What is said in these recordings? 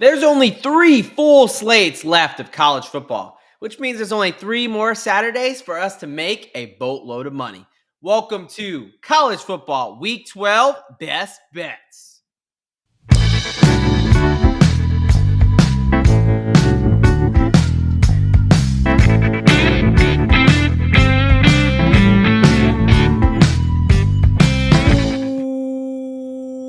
There's only 3 full slates left of college football, which means there's only 3 more Saturdays for us to make a boatload of money. Welcome to College Football Week 12 Best Bets.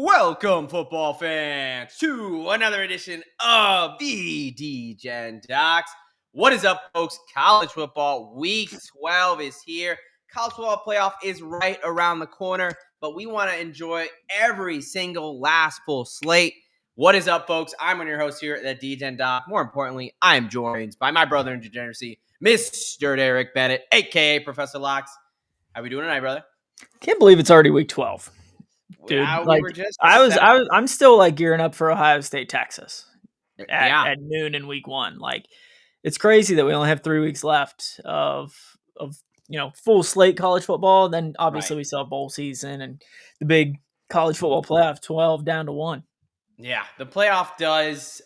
Welcome, football fans, to another edition of the D-Gen Docs. What is up, folks? College football week 12 is here. College football playoff is right around the corner, but we want to enjoy every single last full slate. What is up, folks? I'm one of your hosts here at the D-Gen Doc. More importantly, I am joined by my brother in degeneracy, Mr. Derek Bennett, a.k.a. Professor Locks. How we doing tonight, brother? Can't believe it's already week 12. Dude, We were just I'm still like gearing up for Ohio State, Texas at noon in week 1. Like, it's crazy that we only have 3 weeks left of full slate college football. Then obviously we still have bowl season and the big college football playoff, 12 down to 1. Yeah, the playoff does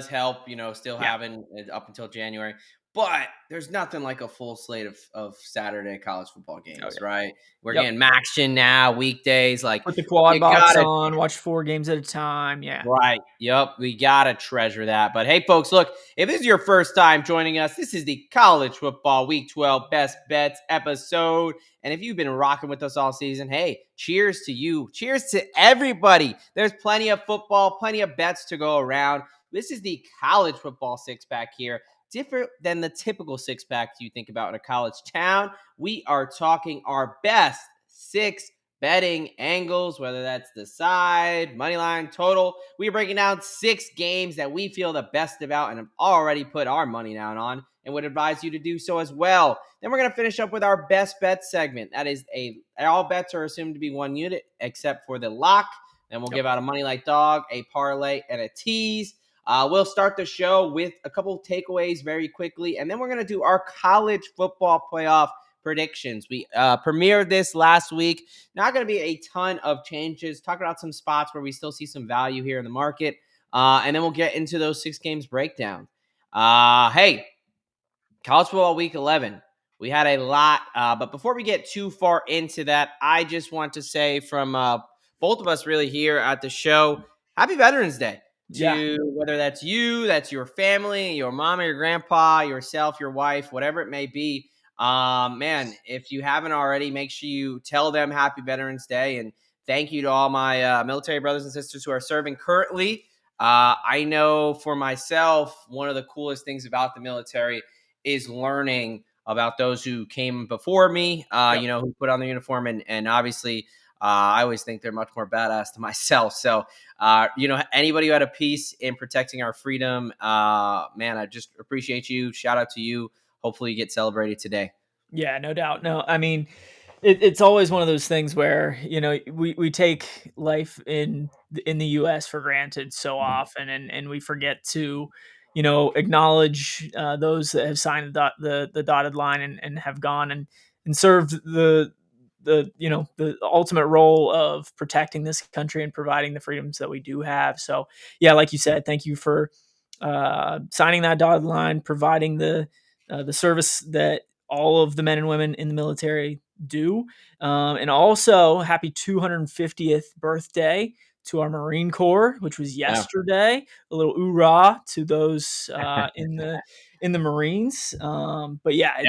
help, still having it up until January. But there's nothing like a full slate of Saturday college football games, right? We're getting action now, weekdays. Like, put the quad you box gotta on, watch 4 games at a time. Yeah. Right. Yep. We got to treasure that. But hey, folks, look, if this is your first time joining us, this is the College Football Week 12 Best Bets episode. And if you've been rocking with us all season, hey, cheers to you. Cheers to everybody. There's plenty of football, plenty of bets to go around. This is the college football six-pack here. Different than the typical six-pack you think about in a college town. We are talking our best 6 betting angles, whether that's the side, money line, total. We're breaking down 6 games that we feel the best about and have already put our money down on and would advise you to do so as well. Then we're going to finish up with our best bet segment. That is all bets are assumed to be one unit except for the lock. Then we'll give out a money like dog, a parlay, and a tease. We'll start the show with a couple takeaways very quickly, and then we're going to do our college football playoff predictions. We premiered this last week. Not going to be a ton of changes. Talk about some spots where we still see some value here in the market. And then we'll get into those 6 games breakdown. Hey, college football week 11. We had a lot. But before we get too far into that, I just want to say from both of us really here at the show, happy Veterans Day. Whether that's you, that's your family, your mom or your grandpa, yourself, your wife, whatever it may be. Man, if you haven't already, make sure you tell them happy Veterans Day. And thank you to all my military brothers and sisters who are serving currently. I know for myself, one of the coolest things about the military is learning about those who came before me, who put on the uniform. And obviously, I always think they're much more badass than myself. So, anybody who had a piece in protecting our freedom, man, I just appreciate you. Shout out to you. Hopefully you get celebrated today. Yeah, no doubt. No, I mean, it's always one of those things where, we take life in the U.S. for granted so often, and we forget to, acknowledge those that have signed the dotted line and have gone and served the ultimate role of protecting this country and providing the freedoms that we do have. So, yeah, like you said, thank you for signing that dotted line, providing the service that all of the men and women in the military do. And also happy 250th birthday to our Marine Corps, which was yesterday. A little hoorah to those in the Marines. But yeah,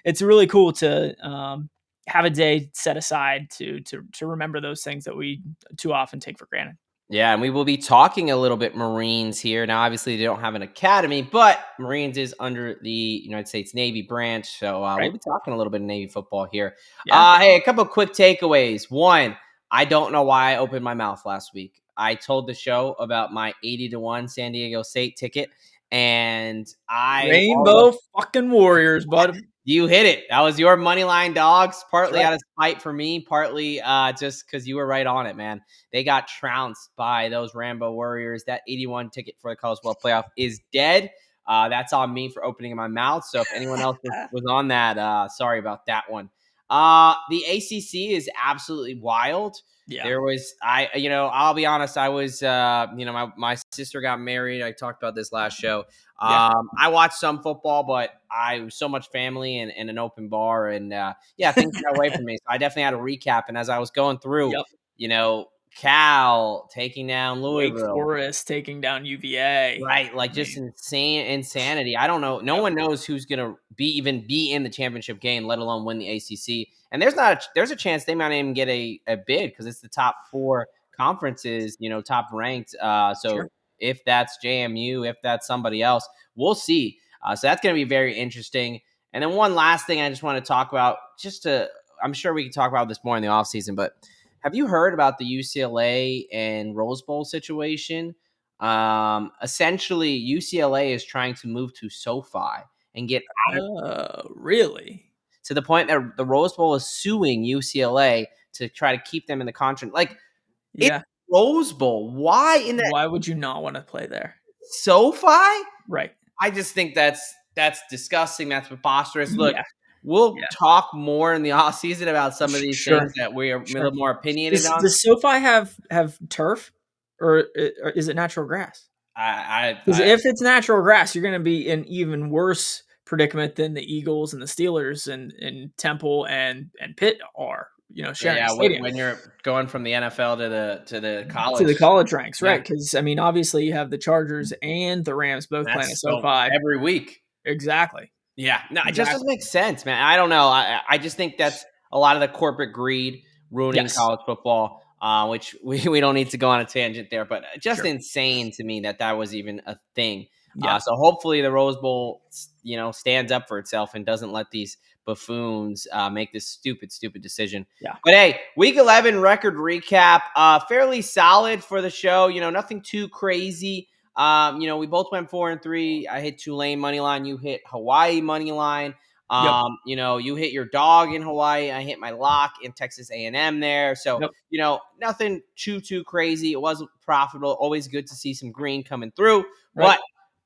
it's really cool to have a day set aside to remember those things that we too often take for granted. Yeah, and we will be talking a little bit Marines here. Now, obviously, they don't have an academy, but Marines is under the United States Navy branch. So we'll be talking a little bit of Navy football here. Yeah. Hey, a couple of quick takeaways. One, I don't know why I opened my mouth last week. I told the show about my 80-1 San Diego State ticket, and Rainbow fucking Warriors, bud. You hit it. That was your money line dogs, partly out of spite for me, partly just because you were right on it, man. They got trounced by those Rambo Warriors. That 81 ticket for the college football playoff is dead. That's on me for opening my mouth. So if anyone else was on that, sorry about that one. The ACC is absolutely wild. Yeah. There was I'll be honest, I was my sister got married. I talked about this last show. Yeah. I watched some football, but I was so much family and an open bar, and yeah, things got away from me. So I definitely had a recap. And as I was going through, Yep. you know, Cal taking down Wake Louisville. Forest taking down UVA. Right, like I just mean, insane insanity. I don't know. No yep. one knows who's gonna be in the championship game, let alone win the ACC. And there's a chance they might not even get a bid because it's the top four conferences, top ranked. So Sure. if that's JMU, if that's somebody else, we'll see. So that's gonna be very interesting. And then one last thing I just want to talk about, I'm sure we can talk about this more in the offseason, but have you heard about the UCLA and Rose Bowl situation? Essentially, UCLA is trying to move to SoFi and get out of Oh, really? to the point that the Rose Bowl is suing UCLA to try to keep them in the conference. Like it's Yeah. Rose Bowl. Why in that Why would you not want to play there? SoFi? Right. I just think that's disgusting. That's preposterous. Look, Yeah. we'll Yeah. talk more in the off season about some of these things Sure. that we are a Sure. little more opinionated Does on. does SoFi have turf, or is it natural grass? Because I if it's natural grass, you're going to be in even worse predicament than the Eagles and the Steelers and Temple and Pitt are. Sharing a yeah, stadium when you're going from the NFL to the to the college, college ranks, yeah, right? Because I mean, obviously, you have the Chargers and the Rams both playing at that's so SoFi. every week. Exactly. Yeah, no, it just doesn't Exactly. make sense, man. I don't know. I just think that's a lot of the corporate greed ruining Yes. college football, which we don't need to go on a tangent there, but just Sure. insane to me that that was even a thing. Yeah. So hopefully the Rose Bowl, stands up for itself and doesn't let these buffoons make this stupid decision. Yeah. But hey, Week 11 record recap, fairly solid for the show. Nothing too crazy. We both went 4-3. I hit Tulane money line. You hit Hawaii money line. Yep. You hit your dog in Hawaii. I hit my lock in Texas A&M there. So, Yep. nothing too crazy. It was profitable. Always good to see some green coming through. Right. But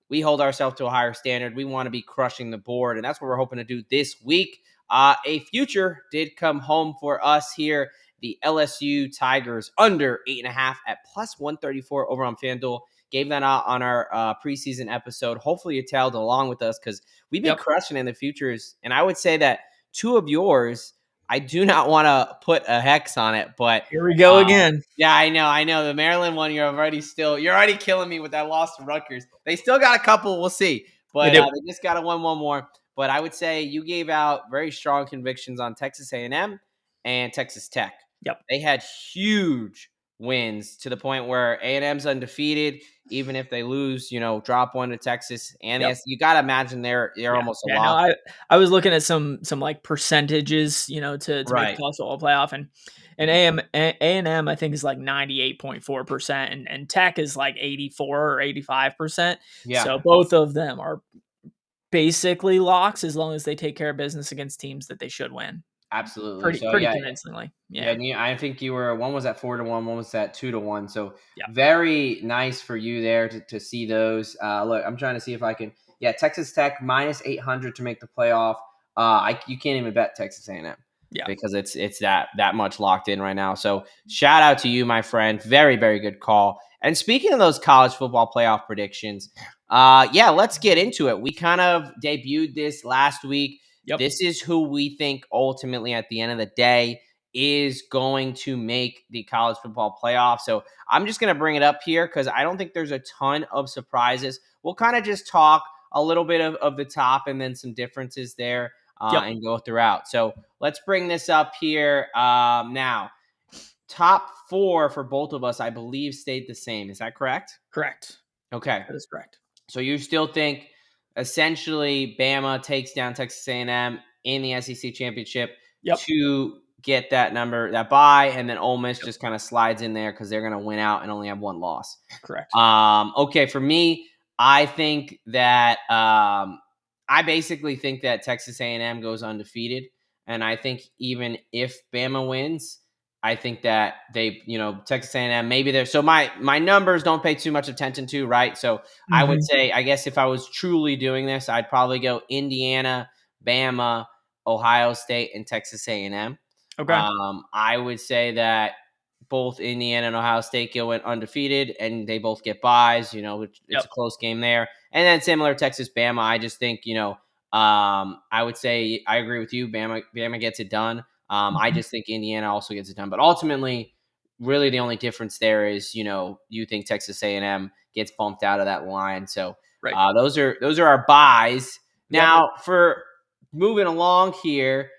we hold ourselves to a higher standard. We want to be crushing the board, and that's what we're hoping to do this week. A future did come home for us here. The LSU Tigers under 8.5 at plus 134 over on FanDuel. Gave that out on our preseason episode. Hopefully, you tailed along with us because we've been Yep. crushing in the futures. And I would say that two of yours, I do not want to put a hex on it, but Here we go again. yeah, I know. The Maryland one, you're already killing me with that loss to Rutgers. They still got a couple. We'll see, They but do. they just got to win one more. But I would say you gave out very strong convictions on Texas A&M and Texas Tech. Yep. They had huge wins to the point where A&M's undefeated. Even if they lose, drop one to Texas and Yep. you got to imagine they're Yeah. almost a Yeah. No, lock. I was looking at some like percentages, to make the Right. college football playoff, and A&M I think is like 98.4%, and Tech is like 84 or 85%. Yeah. So both of them are basically locks as long as they take care of business against teams that they should win. Absolutely. Pretty So pretty yeah, convincingly. yeah, Yeah. and I think you were one was at 4-1, one was at 2-1. So Yeah. very nice for you there to see those. Look, I'm trying to see if I can. Yeah, Texas Tech minus 800 to make the playoff. You can't even bet Texas A&M Yeah. because it's that much locked in right now. So shout out to you, my friend. Very good call. And speaking of those college football playoff predictions, yeah, let's get into it. We kind of debuted this last week. Yep. This is who we think ultimately at the end of the day is going to make the college football playoff. So I'm just going to bring it up here because I don't think there's a ton of surprises. We'll kind of just talk a little bit of the top and then some differences there Yep. and go throughout. So let's bring this up here now. Top four for both of us, I believe, stayed the same. Is that correct? Correct. Okay. That is correct. So you still think essentially Bama takes down Texas A&M in the SEC championship Yep. to get that bye, and then Ole Miss Yep. just kind of slides in there because they're going to win out and only have one loss. Correct. Okay, for me, I think that I basically think that Texas A&M goes undefeated, and I think even if Bama wins, I think that Texas A&M maybe they're so my numbers don't pay too much attention to, right? So I would Mhm. say I guess if I was truly doing this, I'd probably go Indiana, Bama, Ohio State, and Texas A&M. Okay. I would say that both Indiana and Ohio State go went undefeated, and they both get buys. It's Yep. a close game there. And then similar Texas Bama, I just think I would say I agree with you. Bama gets it done. I Mhm. just think Indiana also gets it done. But ultimately, really the only difference there is you think Texas A&M gets bumped out of that line. So Right. those are our buys. Yep. Now for moving along here,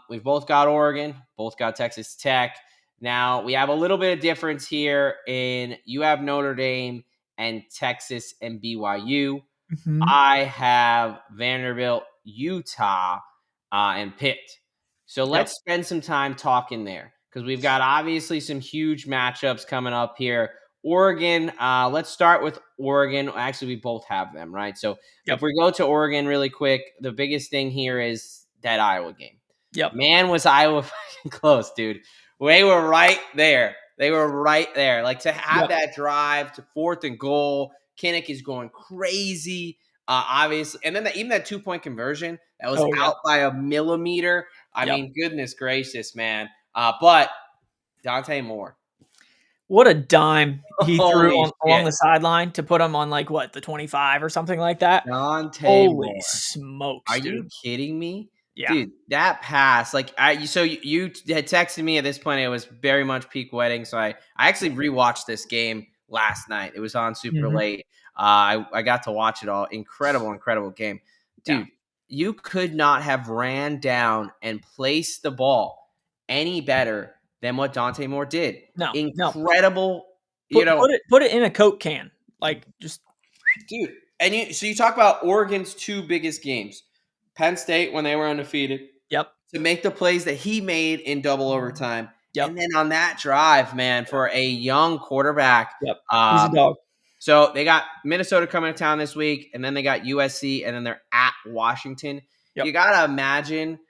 we've both got Oregon, both got Texas Tech. Now we have a little bit of difference here in you have Notre Dame and Texas and BYU. Mhm. I have Vanderbilt, Utah, and Pitt. So Yep. let's spend some time talking there because we've got obviously some huge matchups coming up here. Oregon, let's start with Oregon. Actually, we both have them, right? So if Yep. we go to Oregon really quick, the biggest thing here is that Iowa game. Yep. Man, was Iowa fucking close, dude. They were right there. They were right there. Like to have Yep. that drive to fourth and goal, Kinnick is going crazy. Obviously, and then even that 2-point conversion that was Oh, yeah. out by a millimeter. I Yep. mean, goodness gracious, man. But Dante Moore, What a dime he threw holy on along shit, the sideline to put him on, like, what, the 25 or something like that? Dante Holy Moore. Are smokes, you dude. kidding me? Yeah. Dude, that pass, like you had texted me at this point. It was very much peak wedding. So I actually rewatched this game last night. It was on super Mhm. late. I got to watch it all. Incredible, incredible game. Yeah. Dude, you could not have ran down and placed the ball any better than what Dante Moore did. No, no. Incredible, you Put know, put it put it in a Coke can. Like, just dude. And you talk about Oregon's two biggest games. Penn State when they were undefeated yep. to make the plays that he made in double overtime. Yep. And then on that drive, man, Yep. for a young quarterback. Yep. He's a Um, dog. so they got Minnesota coming to town this week, and then they got USC, and then they're at Washington. Yep. You gotta imagine,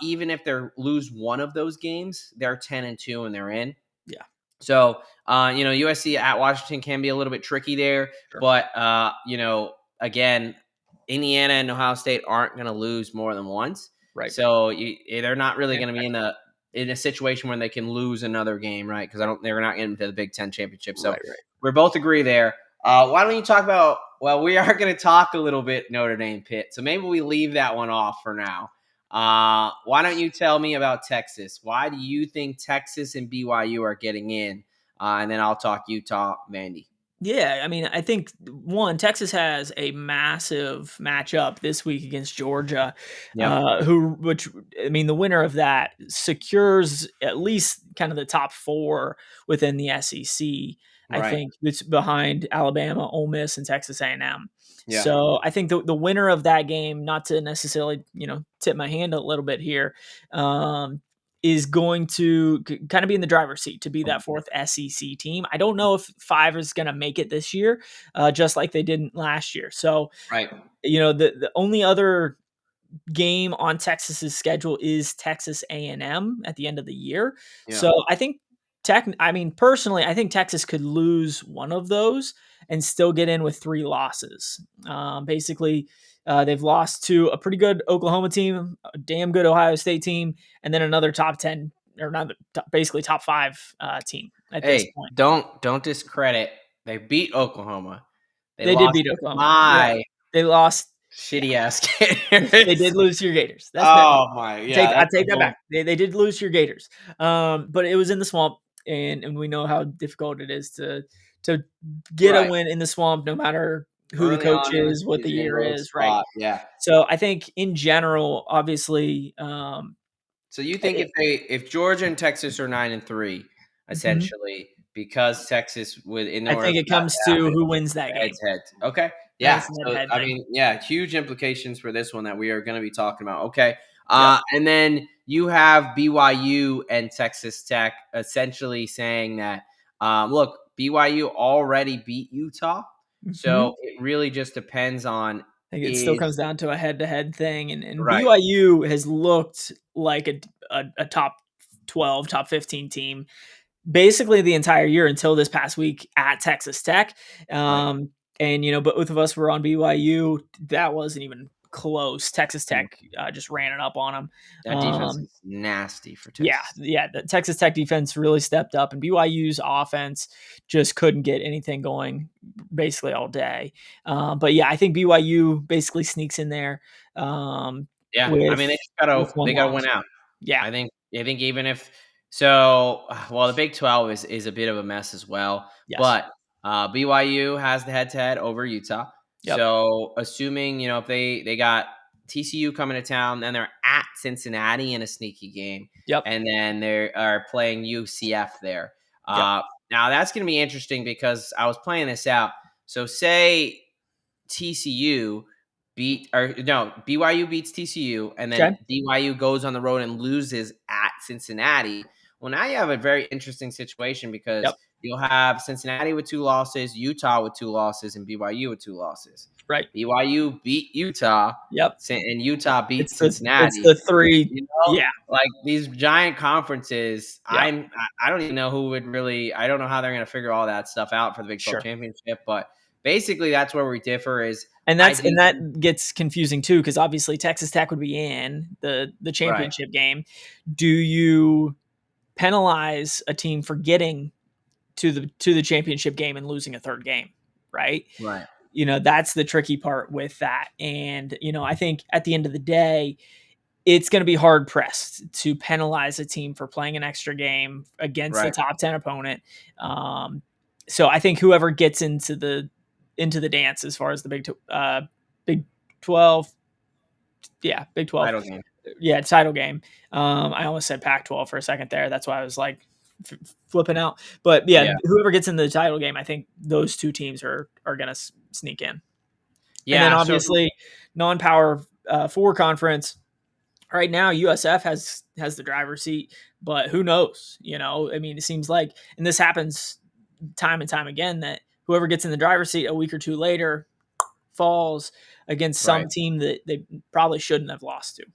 even if they lose one of those games, they're 10-2 and they're in. Yeah. So, USC at Washington can be a little bit tricky there, Sure. but again, Indiana and Ohio State aren't going to lose more than once. Right. So they're not really And going to be in a situation where they can lose another game, right? Because they're not getting to the Big Ten championship. So right, right. we both agree there. Why don't you talk about? Well, we are going to talk a little bit Notre Dame Pitt, so maybe we leave that one off for now. Why don't you tell me about Texas? Why do you think Texas and BYU are getting in? And then I'll talk Utah, Vandy. Yeah, I mean, I think one, Texas has a massive matchup this week against Georgia, Yep. which I mean, the winner of that secures at least kind of the top four within the SEC. I Right. think it's behind Alabama, Ole Miss, and Texas A&M. Yeah. So I think the winner of that game, not to necessarily tip my hand a little bit here, um, is going to kind of be in the driver's seat to be that fourth SEC team. I don't know if five is going to make it this year, just like they didn't last year. So, Right. the only other game on Texas's schedule is Texas A&M at the end of the year. Yeah. So I think personally, I think Texas could lose one of those and still get in with three losses. Basically, they've lost to a pretty good Oklahoma team, a damn good Ohio State team, and then another top 10 or not basically top five team at this Hey, point. don't discredit. They beat Oklahoma. They They did lost beat to Oklahoma. You're right. my They lost. Yeah, shitty ass they Gators. did lose to your Gators. That's the Oh my, yeah, I that's a take that whole back. They did lose to your Gators, but it was in the swamp, and we know how difficult it is to get a right win in the swamp, no matter who the early coach on in the is, what the season, year road is, right? spot. Yeah. So I think in general, obviously, So you think it, if Georgia and Texas are 9-3, mhm, essentially, because Texas would in I order think for it that comes to to happen, who wins that head game. to head. Okay. I think Yeah. it's the So head I thing. mean, yeah, huge implications for this one that we are going to be talking about. Okay. Yep. And then you have BYU and Texas Tech essentially saying that, look, BYU already beat Utah, Mhm. so it really just depends on I think it still is comes down to a head-to-head thing, and right, BYU has looked like a top 12, top 15 team basically the entire year until this past week at Texas Tech. right, And both of us were on BYU. That wasn't even close. Texas Mm. Tech just ran it up on them. That defense is nasty for Yeah, Texas. yeah. The Texas Tech defense really stepped up, and BYU's offense just couldn't get anything going basically all day. But yeah, I think BYU basically sneaks in there Yeah, I with mean, they just gotta one they gotta win loss. out. Yeah. I think even if so, well, the Big 12 is a bit of a mess as well, Yes. but, BYU has the head-to-head over Utah. Yep. So, assuming, if they got TCU coming to town, then they're at Cincinnati in a sneaky game, Yep. and then they are playing UCF there. Yep. Uh, Now that's gonna be interesting because I was playing this out. So, say TCU beat or no, BYU beats TCU, and then Okay. BYU goes on the road and loses at Cincinnati. Well, now you have a very interesting situation because Yep. you'll have Cincinnati with 2 losses, Utah with 2 losses, and BYU with 2 losses. Right. BYU beat Utah, Yep. and Utah beat It's the Cincinnati. three. Yeah. Like these giant conferences, Yep. I don't even know who would really. I don't know how they're going to figure all that stuff out for the Big 12 Sure. championship, but basically that's where we differ. Is And I that's do and that gets confusing too, because obviously Texas Tech would be in the right, championship game. Do you penalize a team for getting to the championship game and losing a third game? Right. right. That's the tricky part with that. And, I think at the end of the day, it's going to be hard pressed to penalize a team for playing an extra game against the Right. top 10 opponent. So I think whoever gets into the dance as far as the Big 12, yeah, Big 12, Title game. yeah, title game. I almost said Pac-12 for a second there. That's why I was like flipping out. But yeah, Yeah. whoever gets in the title game, I think those two teams are going to sneak in. And then Yeah. So obviously non-power four conference. Right now, USF has the driver's seat, but who knows? I mean, it seems like, and this happens time and time again, that whoever gets in the driver's seat a week or two later falls against right. some team that they probably shouldn't have lost to.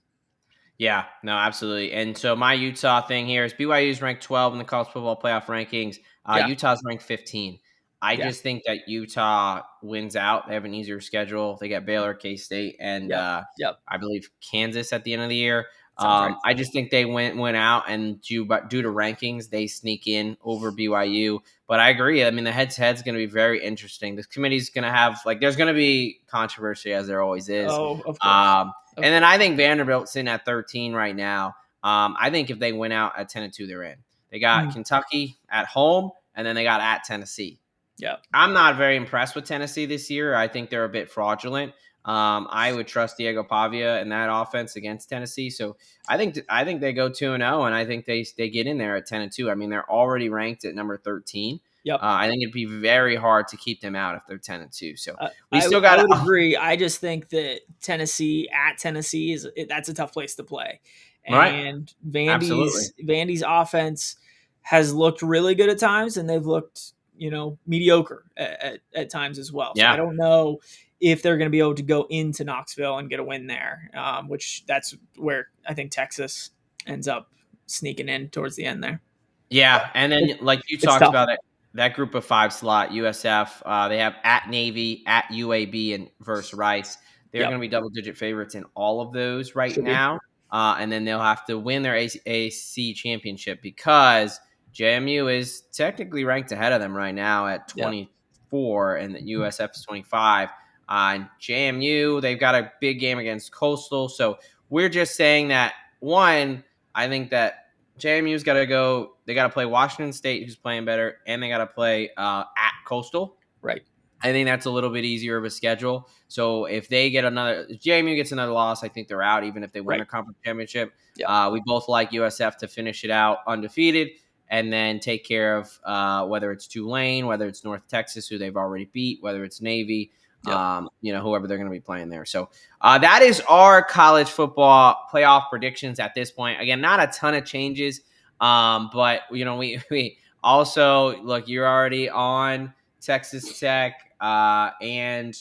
Yeah, no, absolutely. And so my Utah thing here is BYU is ranked 12 in the college football playoff rankings. Yeah, Utah's ranked 15. I yeah, just think that Utah wins out. They have an easier schedule. They got Baylor, K State, and yep, yep. I believe Kansas at the end of the year. Sounds right. I just think they went out, and due to rankings, they sneak in over BYU. But I agree. I mean, the head to head is going to be very interesting. This committee is going to have there's going to be controversy as there always is. Oh, of course, Um, of and then course. I think Vanderbilt's sitting at 13 right now. I think if they win out at 10-2, they're in. They got Mm, Kentucky at home, and then they got at Tennessee. yeah, I'm not very impressed with Tennessee this year. I think they're a bit fraudulent. I would trust Diego Pavia in that offense against Tennessee. So I think they go 2-0, and I think they get in there at 10-2. I mean, they're already ranked at number 13. yep. I think it'd be very hard to keep them out if they're 10-2. So we I still I got would to agree. I just think that Tennessee that's a tough place to play, right. and Absolutely. Vandy's offense has looked really good at times, and they've looked mediocre at times as well. So I Yeah. don't know if they're going to be able to go into Knoxville and get a win there, which that's where I think Texas ends up sneaking in towards the end there. But Yeah, and then like you it's talked tough. about it, that group of 5 slot, USF, they have at Navy, at UAB, and versus Rice. They're Yep, going to be double-digit favorites in all of those right should be. now, and then they'll have to win their AC championship because JMU is technically ranked ahead of them right now at Yep. 24, and the USF is 25. And JMU, they've got a big game against Coastal, so we're just saying that one. I think that JMU's got to go. They got to play Washington State, who's playing better, and they got to play at Coastal. Right. I think that's a little bit easier of a schedule. So if JMU gets another loss, I think they're out, even if they win Right. their conference championship. Yep. We both like USF to finish it out undefeated and then take care of whether it's Tulane, whether it's North Texas, who they've already beat, whether it's Navy, Yep. whoever they're going to be playing there. So that is our college football playoff predictions at this point. Again, not a ton of changes, but we also look. You're already on Texas Tech and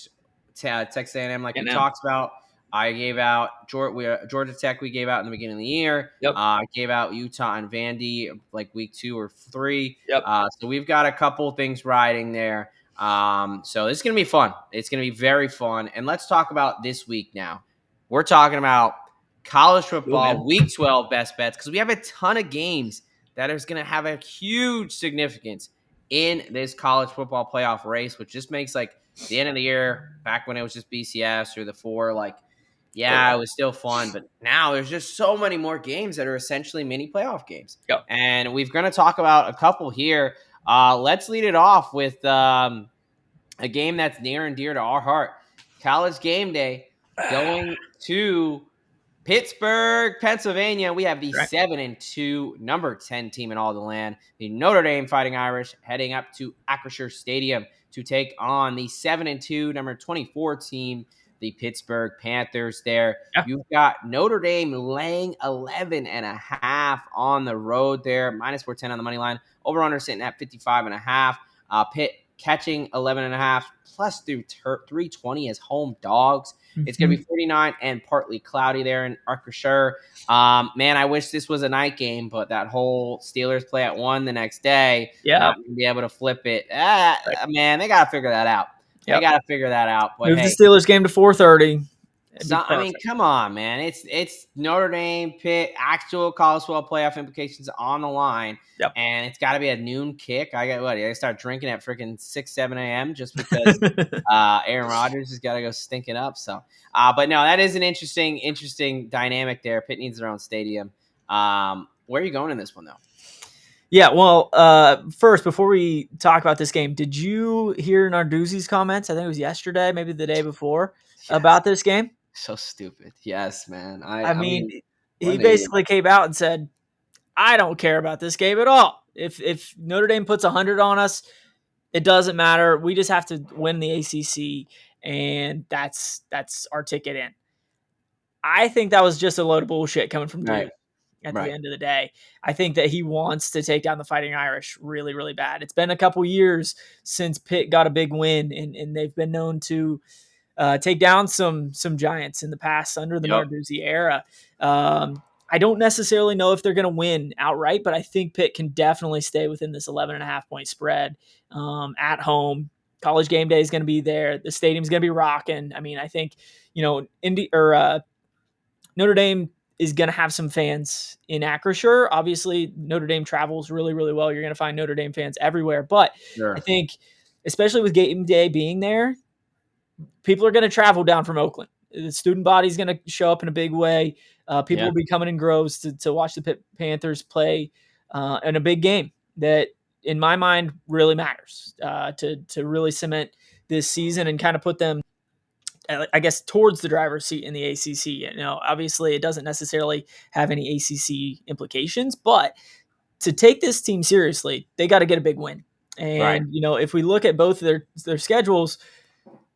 Texas A&M, like we And now. talked about. I gave out Georgia Tech. We gave out in the beginning of the year. Yep. I gave out Utah and Vandy like week 2 or 3. Yep. So we've got a couple things riding there. So it's gonna be fun. It's gonna be very fun. And let's talk about this week now. We're talking about college Cool, man. football week 12 best bets because we have a ton of games that is going to have a huge significance in this college football playoff race, which just makes like the end of the year back when it was just BCS or the four, like, Oh yeah, yeah. it was still fun, but now there's just so many more games that are essentially mini playoff games. Yep. And we're going to talk about a couple here. Let's lead it off with a game that's near and dear to our heart. College game day going to Pittsburgh, Pennsylvania. We have the Right. 7-2 number 10 team in all the land. The Notre Dame Fighting Irish heading up to Acrisure Stadium to take on the 7-2 number 24 team, the Pittsburgh Panthers there. Yeah. You've got Notre Dame laying 11.5 on the road there, minus 410 on the money line. Over under sitting at 55.5. Pitt catching 11.5 plus through 320 as home dogs. It's going to Mhm. be 49 and partly cloudy there in Arkansas. Man, I wish this was a night game, but that whole Steelers play at 1 the next day, Yeah. not going to be able to flip it. Right. Man, they got to figure that out. They Yep. got to figure that out. But Move the hey, Steelers game to 4:30. It'd be so I mean, perfect. come on, man. It's Notre Dame, Pitt, actual college football playoff implications on the line, Yep. and it's got to be a noon kick. I got what? I start drinking at freaking 6, 7 a.m. just because Aaron Rodgers has got to go stinking up. So, but no, that is an interesting dynamic there. Pitt needs their own stadium. Where are you going in this one though? Yeah, well, first, before we talk about this game, did you hear Narduzzi's comments? I think it was yesterday, maybe the day before, Yes, about this game. so stupid. Yes, man. I I I mean, mean, what he an idiot. basically came out and said, "I don't care about this game at all. If Notre Dame puts 100 on us, it doesn't matter. We just have to win the ACC, and that's our ticket in." I think that was just a load of bullshit coming from Right, Dude. At the right. end of the day, I think that he wants to take down the Fighting Irish really, really bad. It's been a couple years since Pitt got a big win, and they've been known to take down some giants in the past under the Yep. Narduzzi era. I don't necessarily know if they're going to win outright, but I think Pitt can definitely stay within this 11.5 point spread at home. College game day is going to be there. The stadium's going to be rocking. I mean, I think Notre Dame is going to have some fans in Acrisure. Obviously, Notre Dame travels really, really well. You're going to find Notre Dame fans everywhere. But I Sure. think, especially with game day being there, people are going to travel down from Oakland. The student body is going to show up in a big way. People Yeah. will be coming in groves to watch the Panthers play in a big game that, in my mind, really matters to really cement this season and kind of put them, I guess, towards the driver's seat in the ACC. Obviously, it doesn't necessarily have any ACC implications, but to take this team seriously, they got to get a big win. Right. And if we look at both of their schedules,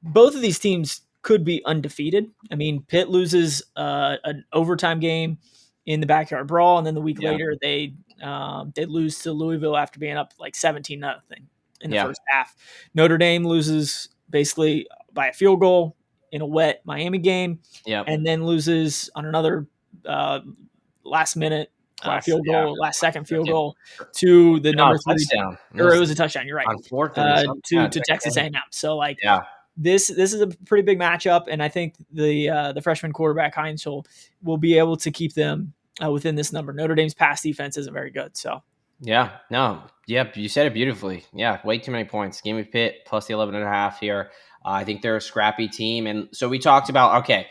both of these teams could be undefeated. I mean, Pitt loses an overtime game in the backyard brawl, and then the week Yeah. later they lose to Louisville after being up like 17-0 in the Yeah. first half. Notre Dame loses basically by a field goal in a wet Miami game, Yep. and then loses on another uh, last minute field Yeah. goal, last second field Yeah. goal to the No, number three, touchdown. or it was a touchdown. You're right. On 4th and some To Texas A&M. So like Yeah. this is a pretty big matchup, and I think the freshman quarterback Heinz will be able to keep them within this number. Notre Dame's pass defense isn't very good, so Yeah. No. Yep. You said it beautifully. Yeah. Way too many points. Give me Pitt plus the 11.5 here. I think they're a scrappy team. And so we talked about, okay,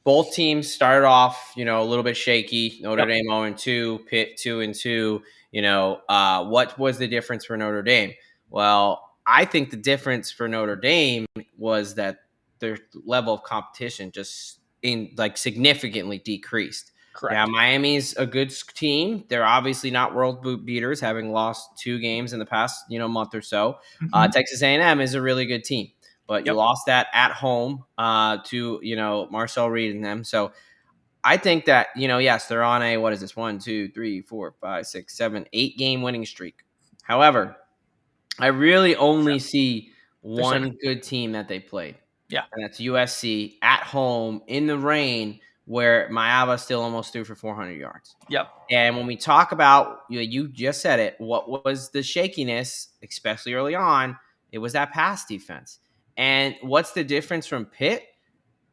both teams started off, a little bit shaky. Notre yep, Dame 0-2, Pitt 2-2. What was the difference for Notre Dame? Well, I think the difference for Notre Dame was that their level of competition just significantly decreased. Yeah, correct. Miami's a good team. They're obviously not world beaters, having lost 2 games in the past, month or so. Mhm. Texas A&M is a really good team, but you Yep, lost that at home to Marcel Reed and them. So I think that yes, they're on a what is this 1, 2, 3, 4, 5, 6, 7, 8 game winning streak. However, I really sure, only see for sure. one good team that they played, Yeah, and that's USC at home in the rain, where Maava still almost threw for 400 yards. yep, And when we talk about, you just said it, what was the shakiness, especially early on? It was that pass defense. And what's the difference from Pitt?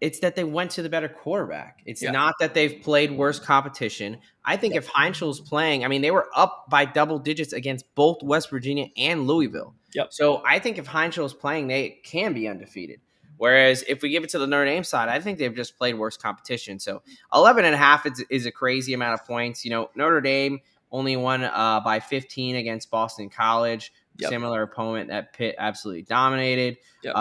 It's that they went to the better quarterback. It's Yeah. not that they've played worse competition. I think Yep. if Heinzel's playing, I mean, they were up by double digits against both West Virginia and Louisville. Yep. So I think if Heinzel's playing, they can be undefeated. Whereas if we give it to the Notre Dame side, I think they've just played worse competition. So 11 and a half is a crazy amount of points. Notre Dame only won by 15 against Boston College, Yep. similar opponent that Pitt absolutely dominated. Yep.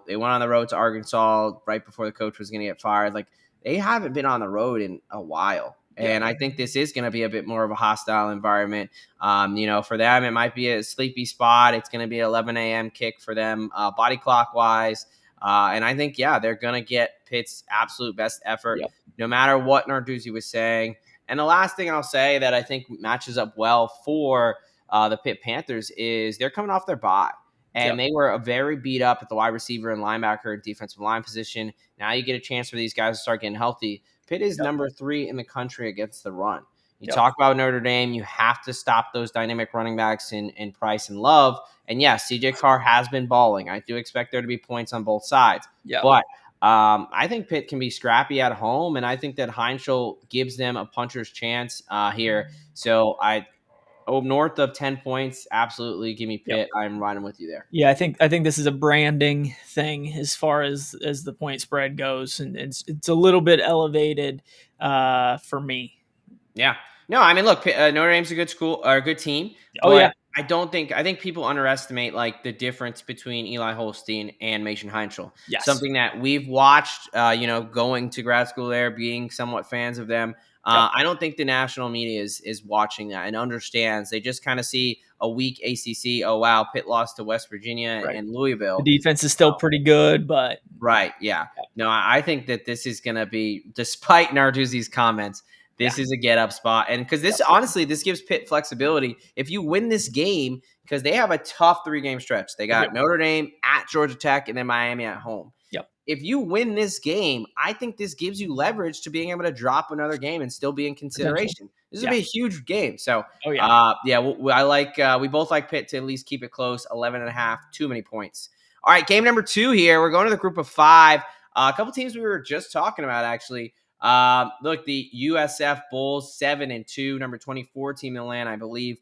They went on the road to Arkansas right before the coach was going to get fired. Like, they haven't been on the road in a while. Yeah. And I think this is going to be a bit more of a hostile environment. For them, it might be a sleepy spot. It's going to be an 11 a.m. kick for them, body clock wise. And I think, yeah, they're going to get Pitt's absolute best effort, Yep. no matter what Narduzzi was saying. And the last thing I'll say that I think matches up well for the Pitt Panthers is they're coming off their bye. And Yep. they were very beat up at the wide receiver and linebacker and defensive line position. Now you get a chance for these guys to start getting healthy. Pitt is Yep. number 3 in the country against the run. You Yep. talk about Notre Dame, you have to stop those dynamic running backs in Price and Love. And yes, CJ Carr has been balling. I do expect there to be points on both sides. Yep. But I think Pitt can be scrappy at home, and I think that Heinzel gives them a puncher's chance here. So north of 10 points, absolutely give me Yep. Pitt. I'm riding with you there. Yeah, I think this is a branding thing as far as the point spread goes, and it's a little bit elevated for me. Yeah. No, I mean, look, Notre Dame's a good school or a good team, Oh but yeah, I think people underestimate like the difference between Eli Holstein and Mason Heinzel. yes, Something that we've watched, going to grad school there, being somewhat fans of them. yep, I don't think the national media is watching that and understands. They just kind of see a weak ACC. Oh wow, Pitt lost to West Virginia right. and The Louisville. defense is still pretty good, but Right. Yeah. No, I think that this is going to be, despite Narduzzi's comments, yeah, this is a get up spot. And because yep, this, honestly, this gives Pitt flexibility. If you win this game, because they have a tough 3-game stretch, they yep, got Notre Dame at Georgia Tech and then Miami at home. yep, If you win this game, I think this gives you leverage to being able to drop another game and still be in potential. consideration. This will Yeah. be a huge game. So, Oh yeah. yeah, we both like Pitt to at least keep it close. 11 and a half, too many points. All right, game number 2 here. We're going to the group of 5. A couple teams we were just talking about, actually. Look, the USF Bulls 7-2, number 24 team in the land, I believe.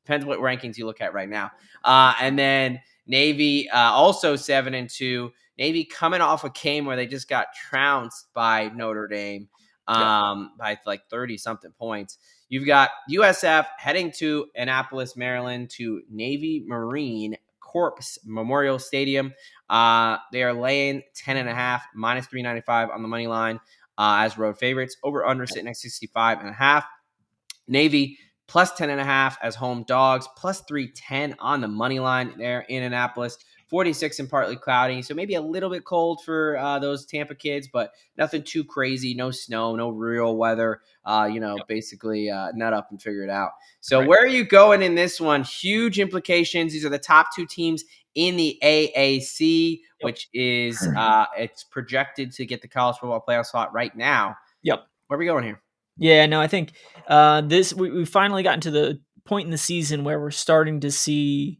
Depends what rankings you look at right now. And then Navy also 7-2. Navy coming off a game where they just got trounced by Notre Dame Yep. by like 30 something points. You've got USF heading to Annapolis, Maryland, to Navy Marine Corps Memorial Stadium. They are laying 10.5, minus 395 on the money line as road favorites. Over under sitting at 65.5. Navy plus 10.5 as home dogs, plus 310 on the money line there in Annapolis. 46 and partly cloudy, so maybe a little bit cold for those Tampa kids, but nothing too crazy. No snow, no real weather. Yep. Basically nut up and figure it out. So Right. where are you going in this one? Huge implications. These are the top 2 teams in the AAC, Yep. which is it's projected to get the college football playoff spot right now. Yep. Where are we going here? Yeah, no, I think this we finally gotten to the point in the season where we're starting to see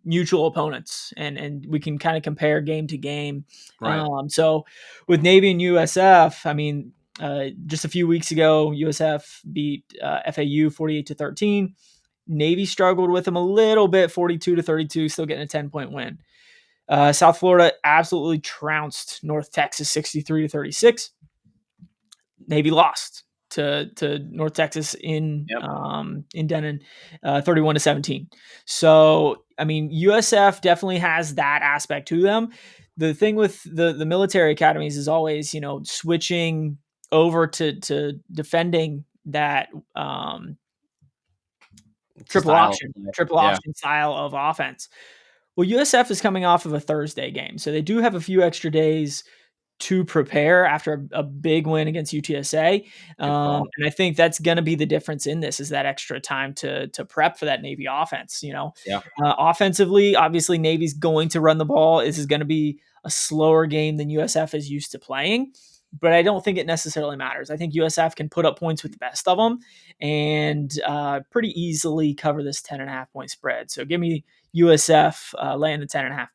mutual opponents, and we can kind of compare game to game. Right. So with Navy and USF, I mean, just a few weeks ago, USF beat FAU 48-13. Navy struggled with them a little bit, 42-32, still getting a 10-point win. South Florida absolutely trounced North Texas 63-36. Navy lost to North Texas Yep. in Denon, 31-17. So I mean, USF definitely has that aspect to them. The thing with the military academies is always, switching over to defending that triple Style. option, triple Yeah. option style of offense. Well, USF is coming off of a Thursday game, so they do have a few extra days to prepare after a big win against UTSA. Good call. And I think that's going to be the difference in this is that extra time to prep for that Navy offense. Yeah. Offensively, obviously Navy's going to run the ball. This is going to be a slower game than USF is used to playing, but I don't think it necessarily matters. I think USF can put up points with the best of them and pretty easily cover this 10.5 point spread. So give me USF laying the 10.5.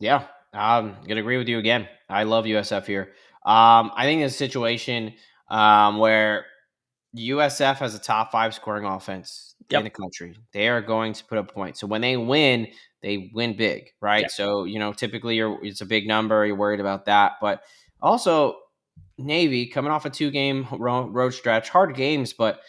Yeah. Gonna agree with you again. I love USF here. I think it's a situation where USF has a top five scoring offense in the Yep. country. They are going to put up points. So when they win big, Yeah. right? So typically it's a big number. You're worried about that, but also Navy coming off a two-game road stretch, hard games, but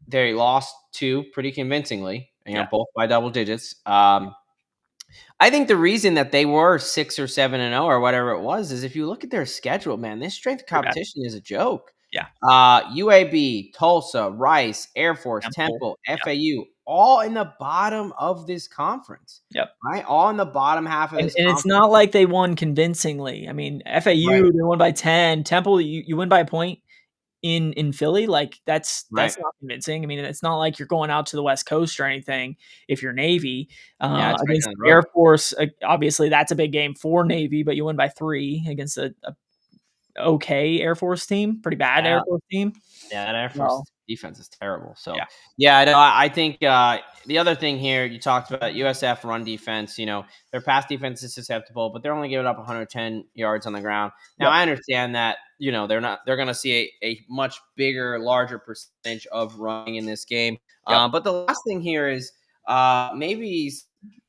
they lost two pretty convincingly. Yeah. Both by double digits. I think the reason that they were 6 or 7-0 or whatever it was is if you look at their schedule, man, this strength of Pretty bad. competition is a joke. Yeah. UAB, Tulsa, Rice, Air Force, Temple. Temple, Yeah. FAU, all in the bottom of this conference, Yep. right? All in the bottom half of And this it's conference, not like they won convincingly. I mean, right? FAU, they won by 10. Temple, you win by a point in Philly. Like Right? that's not convincing. I mean, it's not like you're going out to the West Coast or anything if you're Navy. Yeah, especially Against on the Air road. Force, obviously that's a big game for Navy, but you win by 3 against a okay Air Force team, pretty bad Air Yeah, Force team. Yeah, that Air So Force defense is terrible. So, yeah, yeah, I know. I think the other thing here you talked about USF run defense. Their pass defense is susceptible, but they're only giving up 110 yards on the ground. Now, yep, I understand that they're not. They're going to see a much bigger, larger percentage of running in this game. yep, But the last thing here is maybe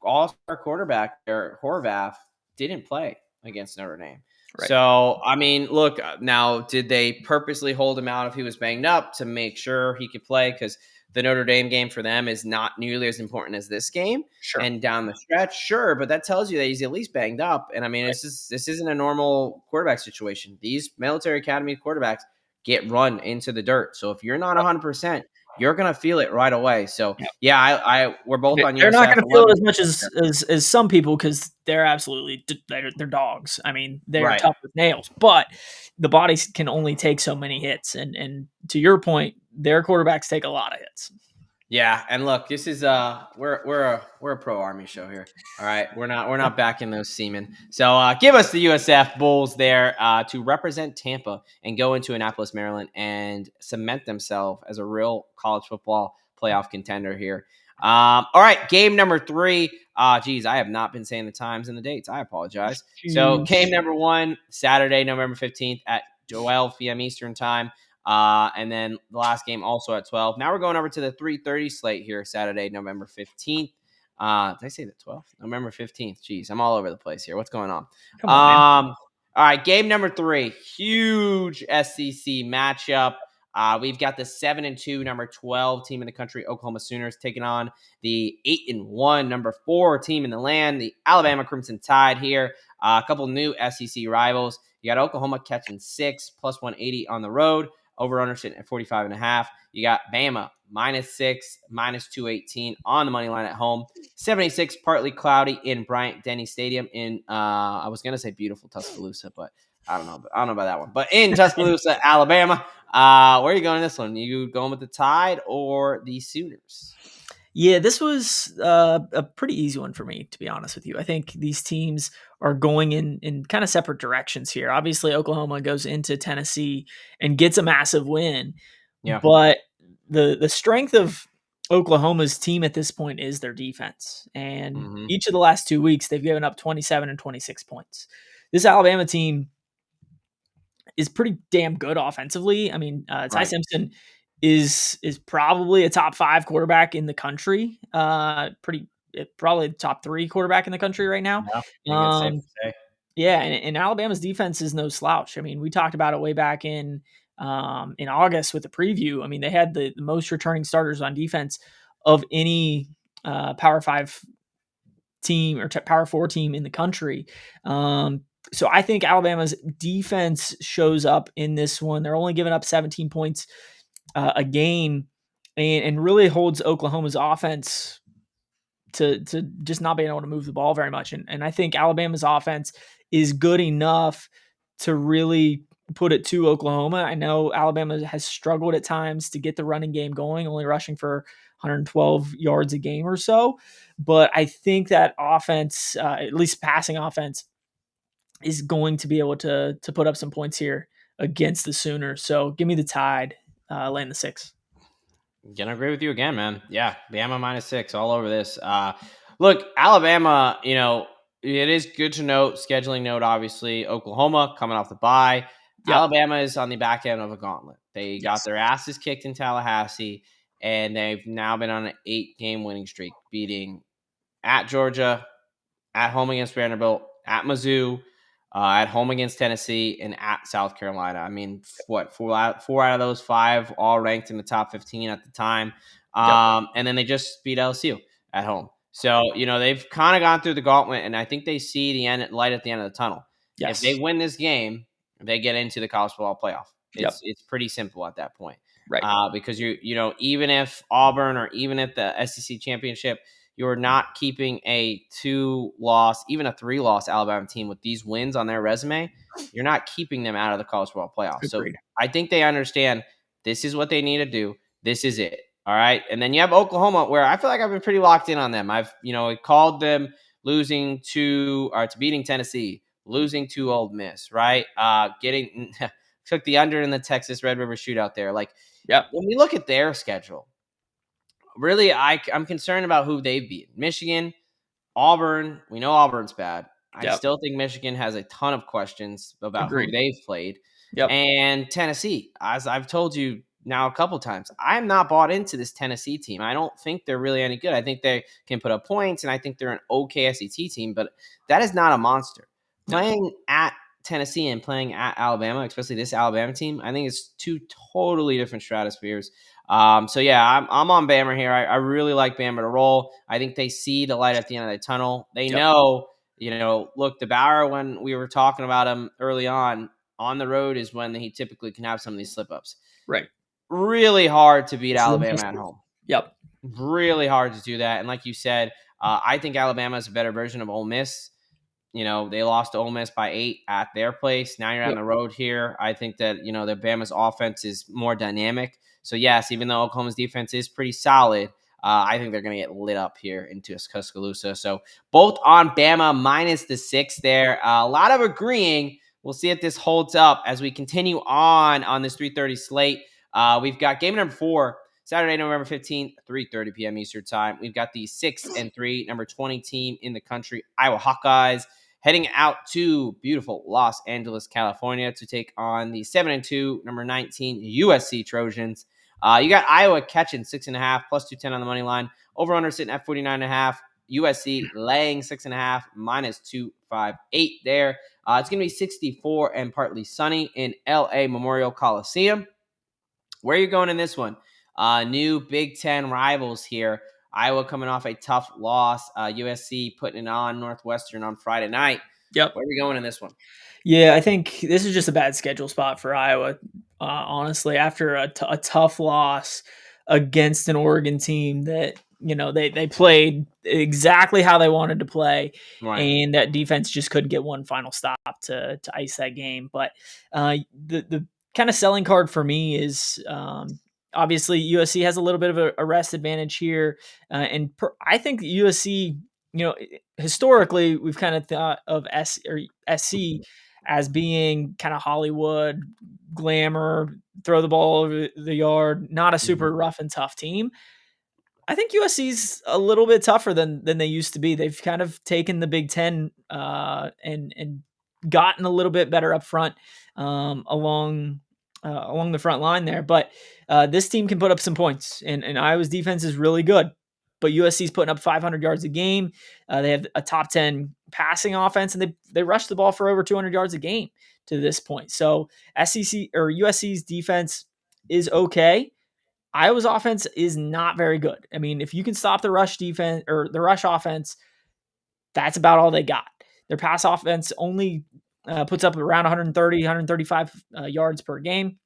all-star quarterback or Horvath didn't play against Notre Dame. right, So, I mean, look, now, did they purposely hold him out if he was banged up to make sure he could play? Because the Notre Dame game for them is not nearly as important as this game. sure, And down the stretch, sure, but that tells you that he's at least banged up. And I mean, right. this isn't a normal quarterback situation. These military academy quarterbacks get run into the dirt. So if you're not Yep, 100%, you're gonna feel it right away. So yep. yeah, I we're both on They're not USF. going I to feel love it you. as much as some people because they're absolutely they're dogs. I mean, they're Right. tough with nails, but the bodies can only take so many hits. And to your point, their quarterbacks take a lot of hits. Yeah, and look, this is we're a pro Army show here. All right, we're not backing those seamen. So give us the USF Bulls there to represent Tampa and go into Annapolis, Maryland, and cement themselves as a real college football playoff contender here. All right, game number 3. Geez, I have not been saying the times and the dates. I apologize. So game number 1, Saturday, November 15th at 12 p.m. Eastern time. And then the last game also at 12. Now we're going over to the 3:30 slate here, Saturday, November 15th. Did I say the 12th? November 15th. Jeez, I'm all over the place here. What's going on? Come on, man. All right, game number 3. Huge SEC matchup. We've got the 7-2 number 12 team in the country, Oklahoma Sooners, taking on the 8-1 number 4 team in the land, the Alabama Crimson Tide here. A couple new SEC rivals. You got Oklahoma catching 6 plus 180 on the road. Over under sitting at 45.5. You got Bama -6, -218 on the money line at home. 76 partly cloudy in Bryant Denny Stadium in I was gonna say beautiful Tuscaloosa, but I don't know about that one. But in Tuscaloosa, Alabama. Where are you going in this one? You going with the Tide or the Sooners? Yeah, this was a pretty easy one for me, to be honest with you. I think these teams are going in kind of separate directions here. Obviously, Oklahoma goes into Tennessee and gets a massive win, Yeah. but the strength of Oklahoma's team at this point is their defense. And Hmm. each of the last 2 weeks, they've given up 27 and 26 points. This Alabama team is pretty damn good offensively. I mean, Ty Right. Simpson is probably a top 5 quarterback in the country. Probably the top 3 quarterback in the country right now. Yeah. I think it's safe Um, to say. yeah, and Alabama's defense is no slouch. I mean, we talked about it way back in August with the preview. I mean, they had the most returning starters on defense of any Power 5 team or Power 4 team in the country. So I think Alabama's defense shows up in this one. They're only giving up 17 points a game, and really holds Oklahoma's offense to just not being able to move the ball very much. And I think Alabama's offense is good enough to really put it to Oklahoma. I know Alabama has struggled at times to get the running game going, only rushing for 112 yards a game or so. But I think that offense, at least passing offense, is going to be able to put up some points here against the Sooners. So give me the Tide, laying the 6. Gonna agree with you again, man. Yeah, Bama -6 all over this. Look, Alabama, It is good to note, scheduling note, obviously, Oklahoma coming off the bye. Yep. Alabama is on the back end of a gauntlet. They got Yes. their asses kicked in Tallahassee, and they've now been on an 8-game winning streak, beating at Georgia, at home against Vanderbilt, at Mizzou, at home against Tennessee, and at South Carolina. I mean, what, four out of those five all ranked in the top 15 at the time. Yep. And then they just beat LSU at home. So, they've kind of gone through the gauntlet, and I think they see the light at the end of the tunnel. If they Yes. win this game, they get into the college football playoff. Yep. It's pretty simple at that point. Right. Because even if Auburn or even if the SEC championship, you're not keeping a 2-loss, even a 3-loss Alabama team with these wins on their resume. You're not keeping them out of the college football playoffs. So Agreed. I think they understand this is what they need to do. This is it. All right. And then you have Oklahoma, where I feel like I've been pretty locked in on them. I've, called them losing to beating Tennessee, losing to Ole Miss, right? Getting took the under in the Texas Red River shootout there. Like, Yep. when we look at their schedule, really, I'm concerned about who they've beaten. Michigan, Auburn, we know Auburn's bad. I Yep. still think Michigan has a ton of questions about who Agreed. they've played. Yep. And Tennessee, as I've told you now a couple times, I'm not bought into this Tennessee team. I don't think they're really any good. I think they can put up points, and I think they're an okay SEC team, but that is not a monster. No. Playing at Tennessee and playing at Alabama, especially this Alabama team, I think it's two totally different stratospheres. So yeah, I'm on Bama here. I really like Bama to roll. I think they see the light at the end of the tunnel. They Yep. know, look, DeBauer, when we were talking about him early on the road is when he typically can have some of these slip ups. Right. Really hard to beat This is Alabama at impossible. home. Yep. Really hard to do that. And like you said, I think Alabama is a better version of Ole Miss. They lost to Ole Miss by 8 at their place. Now you're on Yep. the road here. I think that, the Bama's offense is more dynamic. So, yes, even though Oklahoma's defense is pretty solid, I think they're going to get lit up here into Tuscaloosa. So, both on Bama minus the 6 there. A lot of agreeing. We'll see if this holds up as we continue on this 3:30 slate. We've got game number 4. Saturday, November 15th, 3:30 p.m. Eastern Time. We've got the 6-3, number 20 team in the country, Iowa Hawkeyes, heading out to beautiful Los Angeles, California to take on the 7-2, number 19 USC Trojans. You got Iowa catching 6.5 plus 210 on the money line. Over under sitting at 49.5. USC laying 6.5 minus 258 there. It's going to be 64 and partly sunny in LA Memorial Coliseum. Where are you going in this one? New Big Ten rivals here. Iowa coming off a tough loss. USC putting it on Northwestern on Friday night. Yep. Where are we going in this one? Yeah, I think this is just a bad schedule spot for Iowa. Honestly, after a tough loss against an Oregon team that they played exactly how they wanted to play, Right. and that defense just couldn't get one final stop to ice that game. But the kind of selling card for me is obviously USC has a little bit of a rest advantage here, I think USC. Historically, we've kind of thought of SC as being kind of Hollywood glamour, throw the ball over the yard, not a super Mhm. rough and tough team. I think USC's a little bit tougher than they used to be. They've kind of taken the Big Ten and gotten a little bit better up front along the front line there. But this team can put up some points, and Iowa's defense is really good. But USC's putting up 500 yards a game. They have a top 10 passing offense, and they rush the ball for over 200 yards a game to this point. So SEC or USC's defense is okay. Iowa's offense is not very good. I mean, if you can stop the rush defense or the rush offense, that's about all they got. Their pass offense only puts up around 130, 135 yards per game.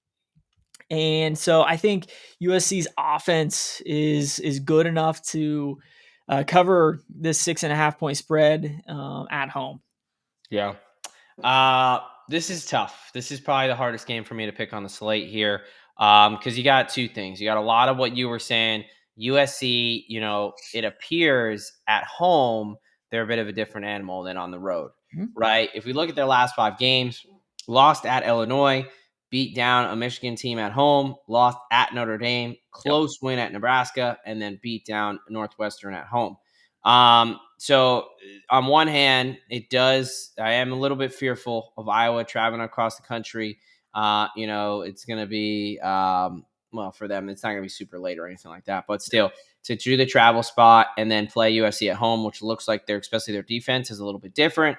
And so I think USC's offense is good enough to cover this 6.5 point spread at home. Yeah. This is tough. This is probably the hardest game for me to pick on the slate here. Because you got two things. You got a lot of what you were saying. USC, it appears at home they're a bit of a different animal than on the road, Mhm. right? If we look at their last 5 games, lost at Illinois, beat down a Michigan team at home, lost at Notre Dame, Yep. close win at Nebraska, and then beat down Northwestern at home. So on one hand, it does. I am a little bit fearful of Iowa traveling across the country. It's going to be well for them. It's not going to be super late or anything like that, but still to do the travel spot and then play USC at home, which looks like especially their defense is a little bit different.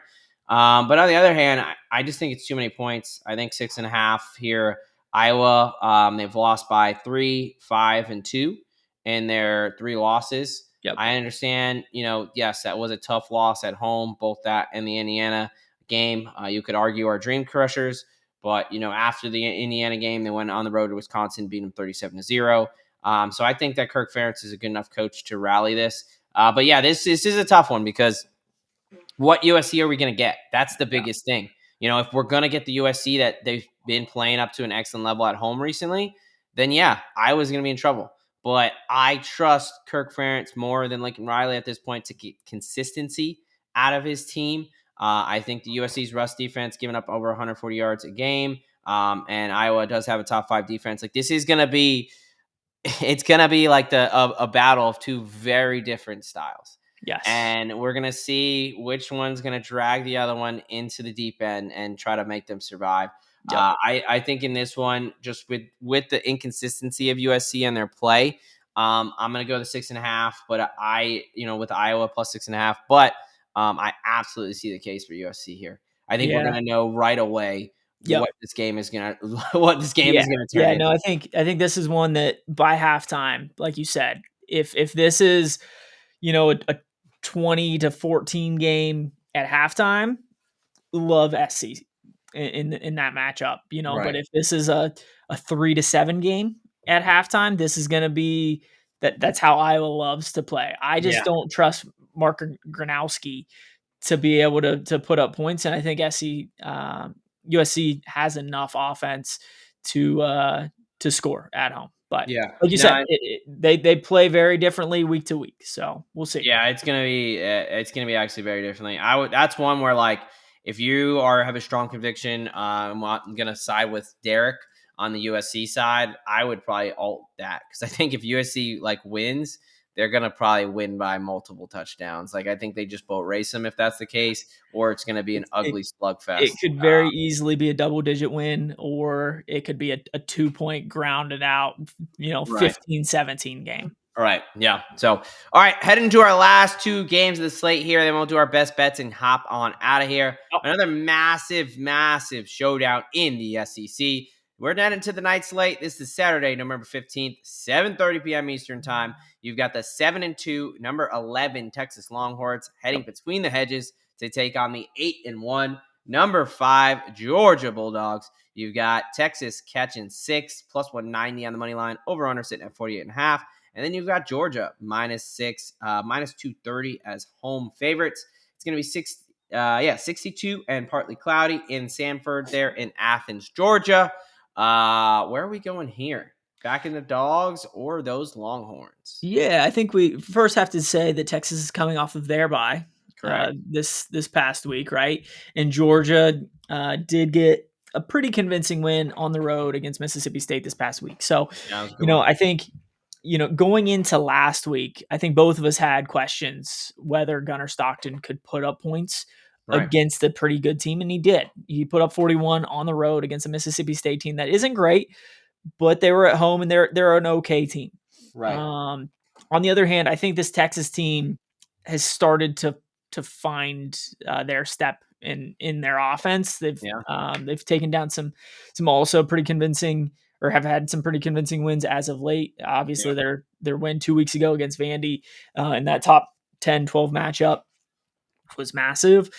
But on the other hand, I just think it's too many points. I think 6.5 here. Iowa, they've lost by 3, 5, and 2 in their 3 losses. Yep. I understand, yes, that was a tough loss at home, both that and the Indiana game. You could argue our dream crushers, but after the Indiana game, they went on the road to Wisconsin, beat them 37-0. So I think that Kirk Ferentz is a good enough coach to rally this. But yeah, this is a tough one because what USC are we going to get? That's the Yeah. biggest thing. If we're going to get the USC that they've been playing up to an excellent level at home recently, then yeah, Iowa's going to be in trouble. But I trust Kirk Ferentz more than Lincoln Riley at this point to get consistency out of his team. I think the USC's rush defense giving up over 140 yards a game, and Iowa does have a top 5 defense. Like this is going to be it's gonna be like a battle of 2 very different styles, Yes. and we're gonna see which one's gonna drag the other one into the deep end and try to make them survive. Yep. I think in this one, just with the inconsistency of USC and their play, I'm gonna go the 6.5. But with Iowa plus 6.5, but I absolutely see the case for USC here. I think we're Yeah. gonna know right away Yep. what this game is gonna what this game Yeah. is gonna turn Yeah. No, into. I think this is one that by halftime, like you said, if this is, a 20-14 game at halftime, love SC in that matchup, but Right. if this is a 3-7 game at halftime, this is going to be that's how Iowa loves to play. I just Yeah. don't trust Mark Granowski to be able to put up points, and I think USC has enough offense to score at home. But Yeah. like you said, No, they play very differently week to week, so we'll see. yeah, it's gonna be actually very differently. That's one where like if you have a strong conviction, I'm gonna side with Derek on the USC side. I would probably alt that because I think if USC like wins, they're gonna probably win by multiple touchdowns. Like I think they just boat race them if that's the case, or it's gonna be an It, it ugly it slugfest. could very easily be a double digit win, or it could be a 2 point grounded out, Right. 15-17 game. All right. Yeah. So, all right, heading to our last 2 games of the slate here. Then we'll do our best bets and hop on out of here. Oh, Another massive, massive showdown in the SEC. We're heading to the night slate. This is Saturday, November 15th, 7:30 p.m. Eastern time. You've got the 7-2, number 11 Texas Longhorns heading yep. between the hedges to take on the 8-1, number 5 Georgia Bulldogs. You've got Texas catching 6 plus 190 on the money line. Over under sitting at 48.5. And then you've got Georgia -6, -230 as home favorites. It's going to be 62 and partly cloudy in Sanford there in Athens, Georgia. Where are we going here? Back in the dogs or those Longhorns? Yeah, I think we first have to say that Texas is coming off of their bye Correct. this past week, right? And Georgia did get a pretty convincing win on the road against Mississippi State this past week. So, Yeah, that was a good one. I think going into last week, I think both of us had questions whether Gunnar Stockton could put up points Right. against a pretty good team, and he did. He put up 41 on the road against a Mississippi State team that isn't great, but they were at home and they're an okay team. Right. Um, on the other hand, I think this Texas team has started to find their step in their offense. Yeah. They've taken down some also pretty convincing, or have had some pretty convincing wins as of late. Yeah. Obviously, their win 2 weeks ago against Vandy in that top 10-12 matchup was massive.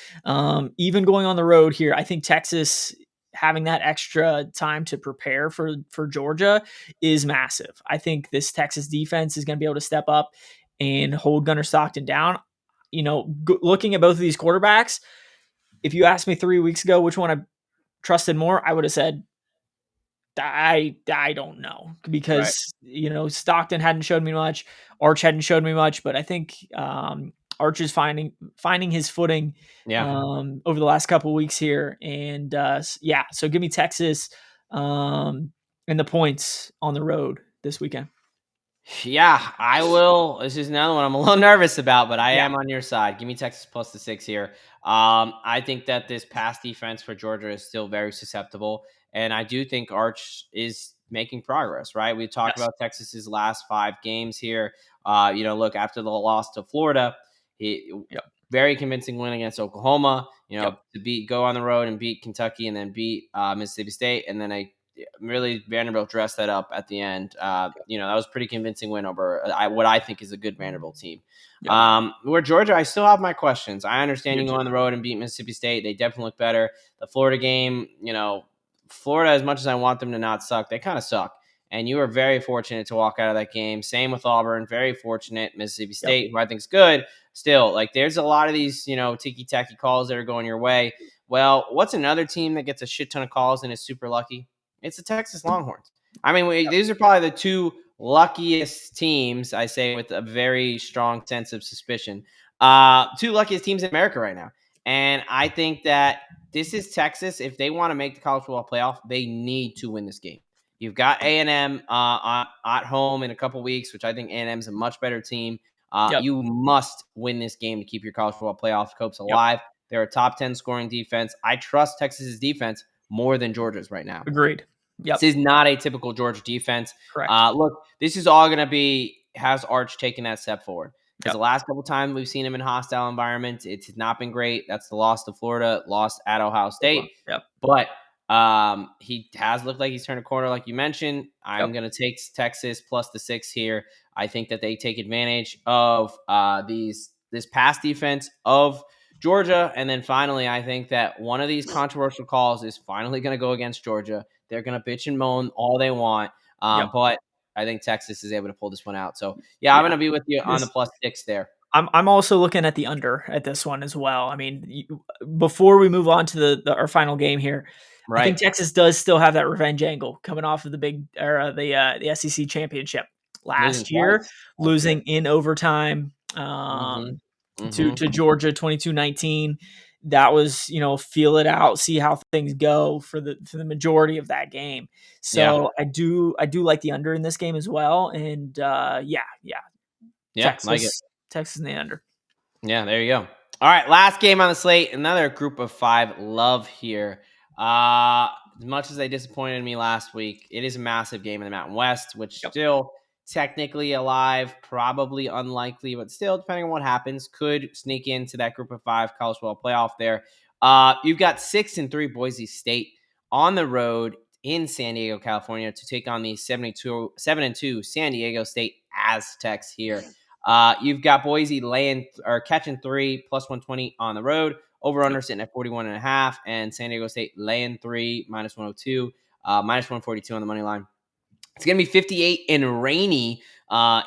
Even going on the road here, I think Texas having that extra time to prepare for Georgia is massive. I think this Texas defense is going to be able to step up and hold Gunnar Stockton down. Looking at both of these quarterbacks, if you asked me 3 weeks ago which one I trusted more, I would have said I don't know, Right. because Stockton hadn't showed me much, Arch hadn't showed me much, but I think Arch is finding his footing Yeah. over the last couple of weeks here, and yeah, so give me Texas and the points on the road this weekend. Yeah, I will. This is another one I'm a little nervous about, but I Yeah. am on your side. Give me Texas plus the 6 here. I think that this pass defense for Georgia is still very susceptible, and I do think Arch is making progress. Right, we talked Yes. about Texas's last 5 games here. Look, after the loss to Florida, he Yep. very convincing win against Oklahoma. Yep. Go on the road and beat Kentucky, and then beat Mississippi State, and then really Vanderbilt dressed that up at the end. That was a pretty convincing win over what I think is a good Vanderbilt team. Yep. Where Georgia, I still have my questions. I I understand do you go too. on the road and beat Mississippi State. They definitely look better. The Florida game, Florida, as much as I want them to not suck, they kind of suck. And you were very fortunate to walk out of that game. Same with Auburn, very fortunate. Mississippi Yep. State, who I think is good, still, like, there's a lot of these, ticky tacky calls that are going your way. Well, what's another team that gets a shit ton of calls and is super lucky? It's the Texas Longhorns. I mean, Yep. these are probably the two luckiest teams, I say with a very strong sense of suspicion. Two luckiest teams in America right now. And I think that this is Texas. If they want to make the college football playoff, they need to win this game. You've got A&M at home in a couple weeks, which I think A&M is a much better team. Yep. You must win this game to keep your college football playoff hopes Yep. alive. They're a top 10 scoring defense. I trust Texas's defense more than Georgia's right now. Agreed. This Yep. is not a typical Georgia defense. Correct. Look, this is all going to be, has Arch taken that step forward? Because the Yep. last couple times we've seen him in hostile environments, it's not been great. That's the loss to Florida, lost at Ohio State. Yep. But he has looked like he's turned a corner, like you mentioned. I'm Yep. going to take Texas plus the 6 here. I think that they take advantage of this pass defense of Georgia. And then finally, I think that one of these controversial calls is finally going to go against Georgia. They're going to bitch and moan all they want. Yep. But I think Texas is able to pull this one out. So, yeah, I'm going Yeah. to be with you on the This plus 6 there. I'm also looking at the under at this one as well. I mean, before we move on to our final game here, I Right. think Texas does still have that revenge angle coming off of the big or the SEC championship Losing last year, twice last year. losing in overtime Mm-hmm. to Mm-hmm. Georgia 22-19. That was, feel it out, see how things go for the majority of that game. Yeah. So I do like the under in this game as well. And yeah, Yeah. Like it. Texas in the under. Yeah, there you go. All right, last game on the slate. Another group of 5 love here. As much as they disappointed me last week, it is a massive game in the Mountain West, which Yep. still technically alive, probably unlikely, but still, depending on what happens, could sneak into that group of 5 college football playoff there. You've got 6-3 Boise State on the road in San Diego, California, to take on the 7-2 San Diego State Aztecs here. You've got Boise laying or catching 3 plus 120 on the road. Over Yep. under sitting at 41.5, and San Diego State laying 3 minus 102, minus 142 on the money line. It's going to be 58 and rainy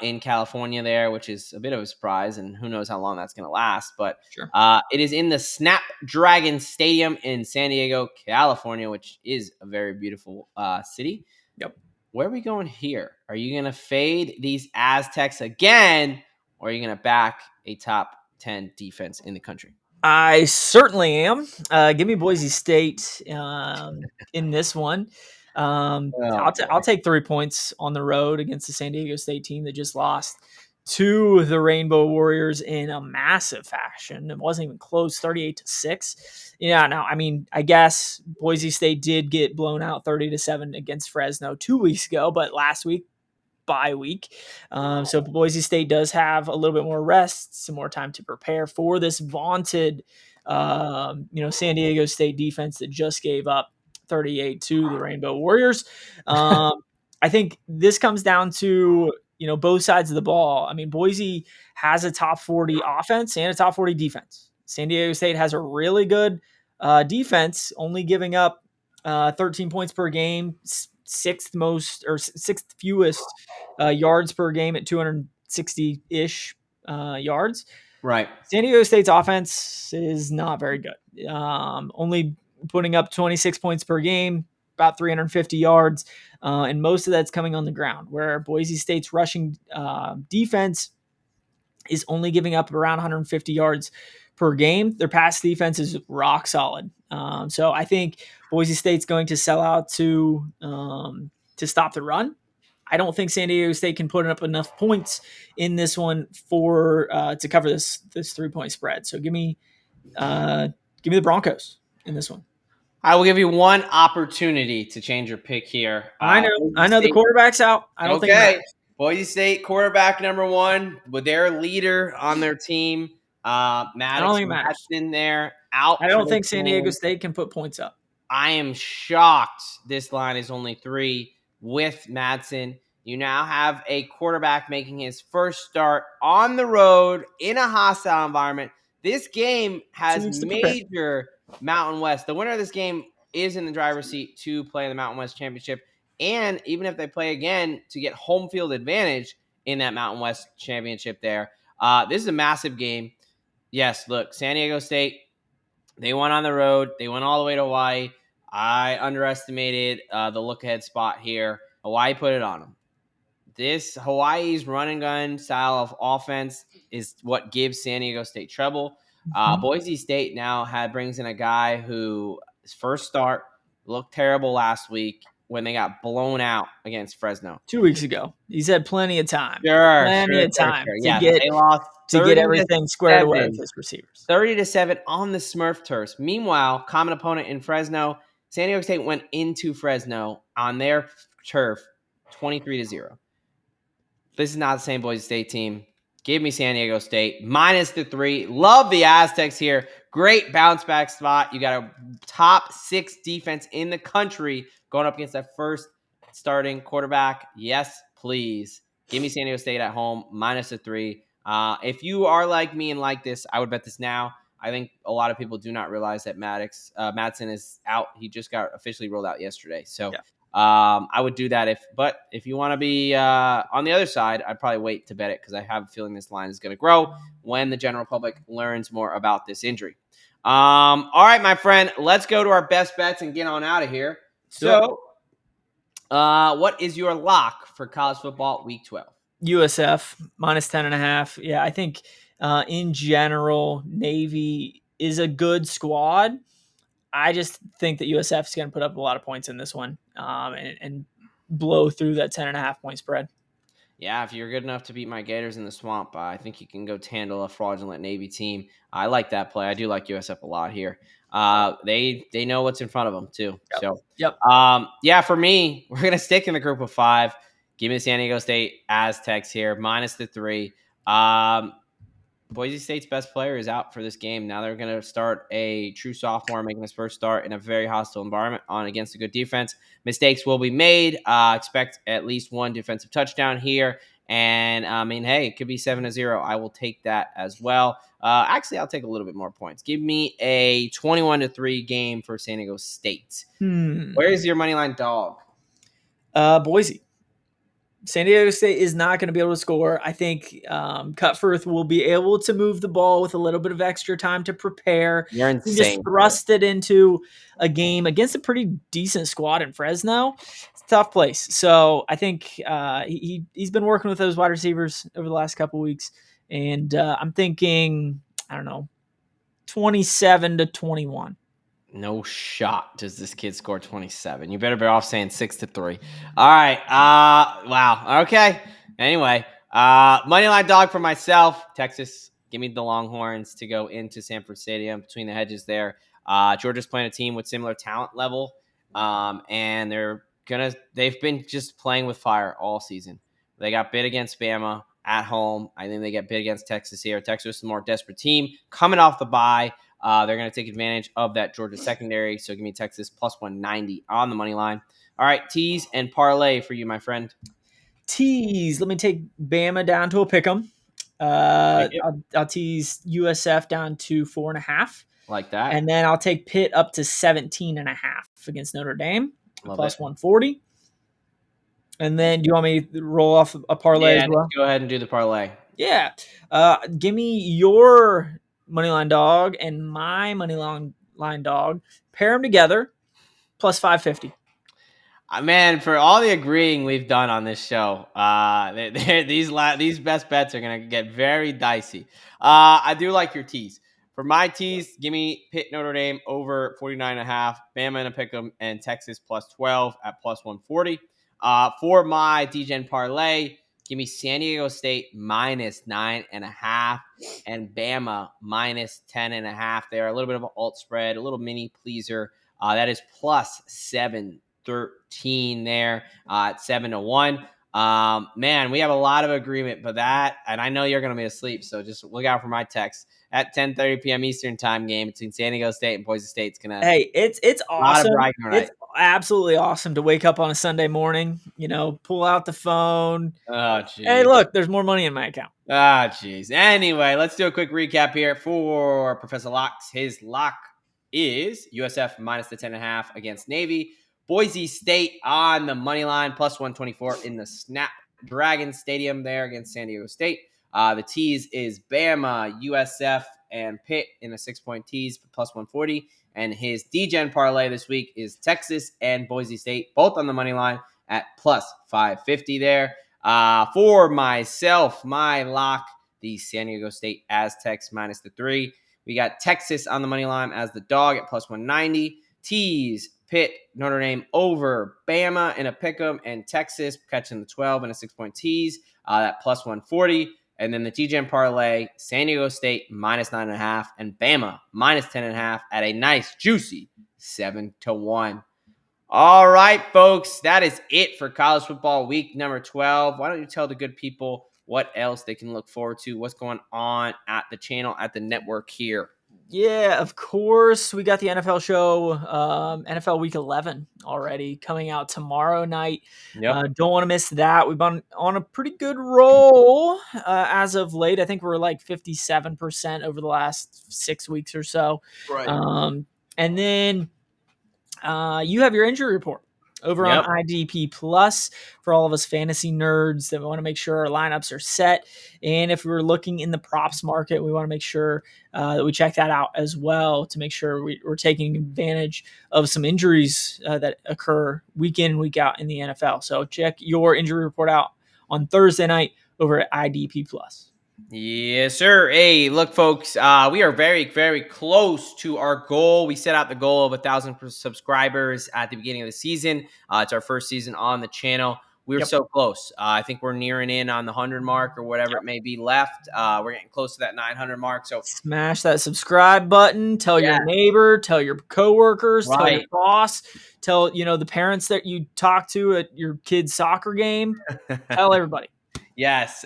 in California there, which is a bit of a surprise, and who knows how long that's going to last. But Sure. it is in the Snapdragon Stadium in San Diego, California, which is a very beautiful city. Yep. Where are we going here? Are you going to fade these Aztecs again, or are you going to back a top 10 defense in the country? I certainly am. Give me Boise State in this one. Oh, I'll boy. take 3 points on the road against the San Diego State team that just lost to the Rainbow Warriors in a massive fashion. It wasn't even close, 38-6. Yeah, no, I mean, I guess Boise State did get blown out 30-7 against Fresno 2 weeks ago, but last week bye week. So Boise State does have a little bit more rest, some more time to prepare for this vaunted, San Diego State defense that just gave up 38 to the Rainbow Warriors. I think this comes down to, both sides of the ball. I mean, Boise has a top 40 offense and a top 40 defense. San Diego State has a really good defense, only giving up 13 points per game, sixth fewest yards per game at 260-ish yards. Right. San Diego State's offense is not very good. Only putting up 26 points per game, about 350 yards, and most of that's coming on the ground, where Boise State's rushing defense is only giving up around 150 yards per game. Their pass defense is rock solid. So I think Boise State's going to sell out to stop the run. I don't think San Diego State can put up enough points in this one for to cover this 3-point spread. So give me the Broncos in this one. I will give you one opportunity to change your pick here. I Boise know the State. quarterback's out. I don't think it Okay. matters. Boise State quarterback number one with their leader on their team. I don't Maddox think it matters. Madsen there I out for don't this think San Diego game. State can put points up. I am shocked this line is only 3 with Madsen. You now have a quarterback making his first start on the road in a hostile environment. This game 2 has weeks to prepare. major Mountain West. The winner of this game is in the driver's seat to play in the Mountain West Championship. And even if they play again, to get home field advantage in that Mountain West Championship there. This is a massive game. Yes, look, San Diego State, they went on the road. They went all the way to Hawaii. I underestimated the look ahead spot here. Hawaii put it on them. This Hawaii's run and gun style of offense is what gives San Diego State trouble. Mhm. Boise State now brings in a guy who his first start looked terrible last week when they got blown out against Fresno. 2 weeks ago. He's had plenty of time. Sure, Plenty sure, of sure, time sure. Yes, they lost to get 30 to everything squared away with 7. his receivers. 30-7 on the Smurf turf. Meanwhile, common opponent in Fresno, San Diego State went into Fresno on their turf 23-0. This is not the same Boise State team. Give me San Diego State minus the 3. Love the Aztecs here. Great bounce back spot. You got a top 6 defense in the country going up against that first starting quarterback. Yes, please. Give me San Diego State at home minus the 3. If you are like me and like this, I would bet this now. I think a lot of people do not realize that Madsen is out. He just got officially rolled out yesterday. So Yeah. I would do that but if you want to be on the other side, I'd probably wait to bet it because I have a feeling this line is going to grow when the general public learns more about this injury. All right, my friend, let's go to our best bets and get on out of here. So, what is your lock for college football week 12? USF minus 10.5. Yeah, I think in general, Navy is a good squad. I just think that USF is going to put up a lot of points in this one and blow through that 10.5 point spread. Yeah, if you're good enough to beat my Gators in the swamp, I think you can go handle a fraudulent Navy team. I like that play. I do like USF a lot here. They know what's in front of them too. Yep. So, Yep. yeah, for me, we're gonna stick in the group of 5. Give me the San Diego State Aztecs here minus the 3. Boise State's best player is out for this game. Now they're going to start a true sophomore making his first start in a very hostile environment on against a good defense. Mistakes will be made. Expect at least one defensive touchdown here. And I mean, hey, it could be 7-0. I will take that as well. Actually, I'll take a little bit more points. Give me a 21-3 game for San Diego State. Where is your money line dog? Boise. San Diego State is not going to be able to score. I think Cutforth will be able to move the ball with a little bit of extra time to prepare. You're And just insane. thrust it into a game against a pretty decent squad in Fresno. It's a tough place. So I think he's been working with those wide receivers over the last couple of weeks. And I'm thinking, I don't know, 27-21. No shot does this kid score 27. You better be off saying 6-3. All right. Wow. Okay. Anyway, moneyline dog for myself. Texas, give me the Longhorns to go into Sanford Stadium between the hedges there. Georgia's playing a team with similar talent level, and they've been just playing with fire all season. They got bid against Bama at home. I think they get bid against Texas here. Texas is a more desperate team coming off the bye. They're going to take advantage of that Georgia secondary. So give me Texas plus 190 on the money line. All right, tease and parlay for you, my friend. Tease. Let me take Bama down to a pick 'em. I'll tease USF down to 4.5. Like that. And then I'll take Pitt up to 17.5 against Notre Dame, Love plus it. 140. And then do you want me to roll off a parlay as well? Go ahead and do the parlay. Yeah. Give me your moneyline dog and my moneyline dog. Pair them together, plus 550. Man, for all the agreeing we've done on this show, these best bets are going to get very dicey. I do like your tease. For my tease, give me Pitt Notre Dame over 49.5, Bama and a pick'em, and Texas plus 12 at plus 140. For my DGen parlay, give me San Diego State -9.5 and Bama -10.5. They're a little bit of an alt spread, a little mini pleaser. That is plus 713 there at 7-1. Man, we have a lot of agreement, but that, and I know you're going to be asleep, so just look out for my text at 10:30 p.m. Eastern time game between San Diego State and Boise State. It's going to Hey, it's a lot of awesome. bragging It's rights. absolutely awesome to wake up on a Sunday morning, pull out the phone. Oh, Hey, geez. look, there's more money in my account. Ah, jeez. Anyway, let's do a quick recap here for Professor Locks. His lock is USF minus the 10.5 against Navy. Boise State on the money line, plus 124 in the Snapdragon Stadium there against San Diego State. The tease is Bama, USF, and Pitt in a 6-point tease for plus 140. And his DGen parlay this week is Texas and Boise State, both on the money line at plus 550 there. For myself, my lock, the San Diego State Aztecs minus the 3. We got Texas on the money line as the dog at plus 190. Tease, Pitt, Notre Dame over Bama in a pick'em, and Texas catching the 12 in a 6-point tease at plus 140. And then the TGM parlay, San Diego State minus 9.5 and Bama minus 10.5 at a nice, juicy 7-1. All right, folks, that is it for college football week number 12. Why don't you tell the good people what else they can look forward to, what's going on at the channel, at the network here? Yeah, of course. We got the NFL show, NFL Week 11 already coming out tomorrow night. Yep. Don't want to miss that. We've been on a pretty good roll as of late. I think we're like 57% over the last 6 weeks or so. Right. And then you have your injury report over on Yep. IDP Plus for all of us fantasy nerds that want to make sure our lineups are set. And if we're looking in the props market, we want to make sure that we check that out as well to make sure we're taking advantage of some injuries that occur week in, week out in the NFL. So check your injury report out on Thursday night over at IDP Plus. Yes, sir. Hey, look, folks, we are very, very close to our goal. We set out the goal of 1,000 subscribers at the beginning of the season. It's our first season on the channel. We're Yep. so close. I think we're nearing in on the 100 mark or whatever it may be left. We're getting close to that 900 mark. So, Smash that subscribe button. Tell yeah, your neighbor, tell your coworkers, tell your right. boss, tell the parents that you talk to at your kid's soccer game. Tell everybody. Yes.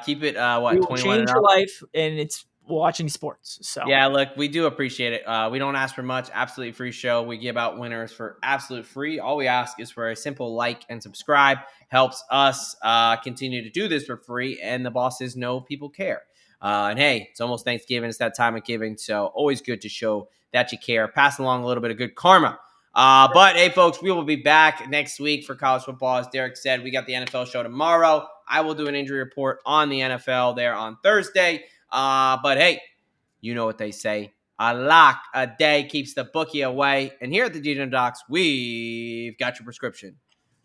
Keep it, We what, will 21 and change your up? life, and it's watching sports. So Yeah, look, we do appreciate it. We don't ask for much. Absolutely free show. We give out winners for absolute free. All we ask is for a simple like and subscribe. Helps us continue to do this for free, and the bosses know people care. And hey, it's almost Thanksgiving. It's that time of giving, so always good to show that you care. Pass along a little bit of good karma. But hey, folks, we will be back next week for college football. As Derek said, we got the NFL show tomorrow. I will do an injury report on the NFL there on Thursday. But hey, you know what they say. A lock a day keeps the bookie away. And here at the Geno Docs, we've got your prescription.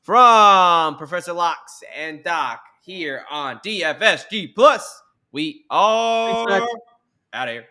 From Professor Locks and Doc here on DFSG Plus, we thanks, are Matt. out of here.